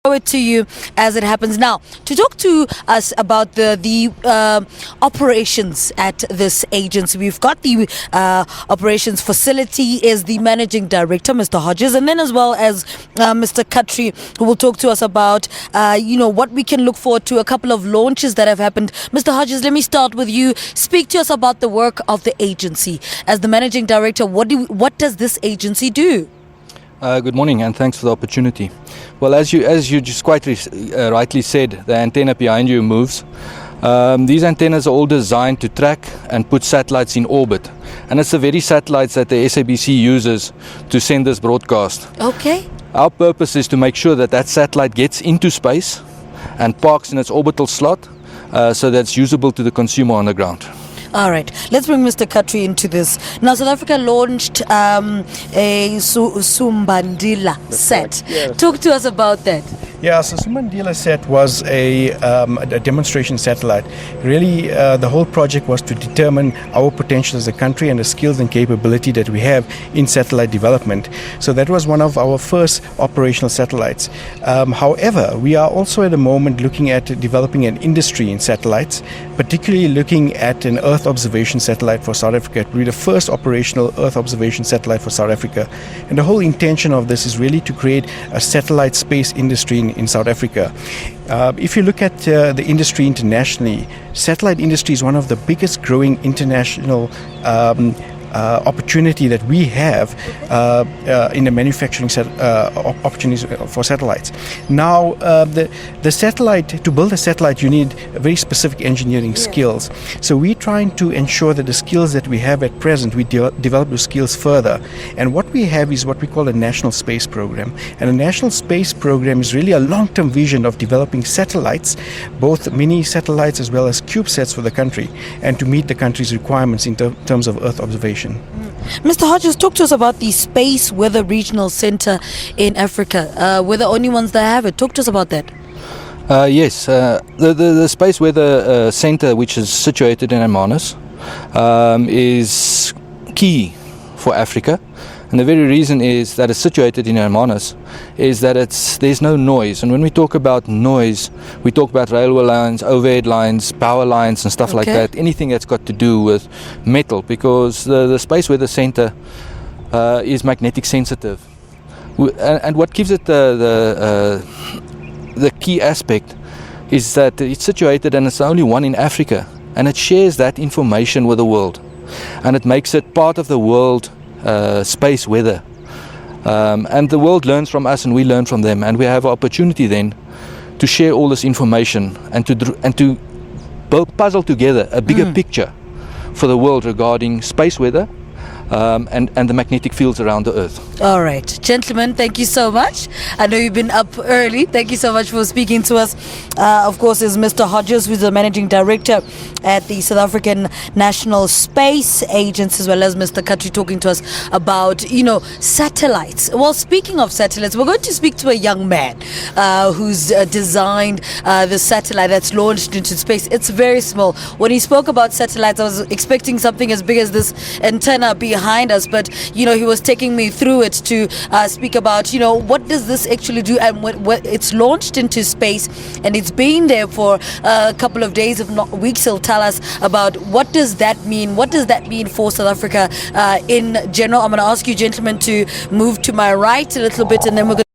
It to you as it happens now. To talk to us about the operations at this agency, we've got the operations facility is the managing director, Mr. Hodges, and then as well as Mr. Khatri, who will talk to us about what we can look forward to, a couple of launches that have happened. Mr. Hodges, let me start with you. Speak to us about the work of the agency. As the managing director, what does this agency do? Good morning and thanks for the opportunity. Well, as you just quite rightly said, the antenna behind you moves. These antennas are all designed to track and put satellites in orbit, and it's the very satellites that the SABC uses to send this broadcast. Okay. Our purpose is to make sure that that satellite gets into space and parks in its orbital slot so that it's usable to the consumer on the ground. All right, let's bring Mr. Khatri into this. Now, South Africa launched a Sumbandila set. Yes. Talk to us about that. Yeah, so Sumbandila set was a demonstration satellite. Really, the whole project was to determine our potential as a country and the skills and capability that we have in satellite development. So that was one of our first operational satellites. However, we are also at the moment looking at developing an industry in satellites, particularly looking at an Earth observation satellite for South Africa. It will be the first operational Earth observation satellite for South Africa. And the whole intention of this is really to create a satellite space industry in South Africa. If you look at the industry internationally, satellite industry is one of the biggest growing international opportunity that we have in the manufacturing opportunities for satellites. Now, the satellite, to build a satellite, you need very specific engineering skills. So we're trying to ensure that the skills that we have at present, we develop those skills further. And what we have is what we call a national space program. And a national space program is really a long-term vision of developing satellites, both mini satellites as well as CubeSats for the country, and to meet the country's requirements in terms of Earth observation. Mr. Hodges, talk to us about the Space Weather Regional Center in Africa. We're the only ones that have it. Talk to us about that. Yes, the Space Weather Center, which is situated in Hermanus, is key for Africa. And the very reason is that it's situated in Hermanus is that there's no noise. And when we talk about noise, we talk about railway lines, overhead lines, power lines and stuff like that. Anything that's got to do with metal, because the Space Weather Center is magnetic sensitive. And what gives it the key aspect is that it's situated, and it's the only one in Africa, and it shares that information with the world. And it makes it part of the world space weather, and the world learns from us and we learn from them, and we have an opportunity then to share all this information and to puzzle together a bigger picture for the world regarding space weather and the magnetic fields around the Earth. All right, gentlemen, thank you so much. I know you've been up early. Thank you so much for speaking to us. Of course, is Mr. Hodges, who's the managing director at the South African National Space Agency, as well as Mr. Khatri talking to us about, satellites. Well, speaking of satellites, we're going to speak to a young man who's designed the satellite that's launched into space. It's very small. When he spoke about satellites, I was expecting something as big as this antenna behind us, but he was taking me through it to speak about what does this actually do, and what it's launched into space, and it's been there for a couple of days, if not weeks. He'll tell us about what does that mean for South Africa in general. I'm going to ask you gentlemen to move to my right a little bit, and then we're going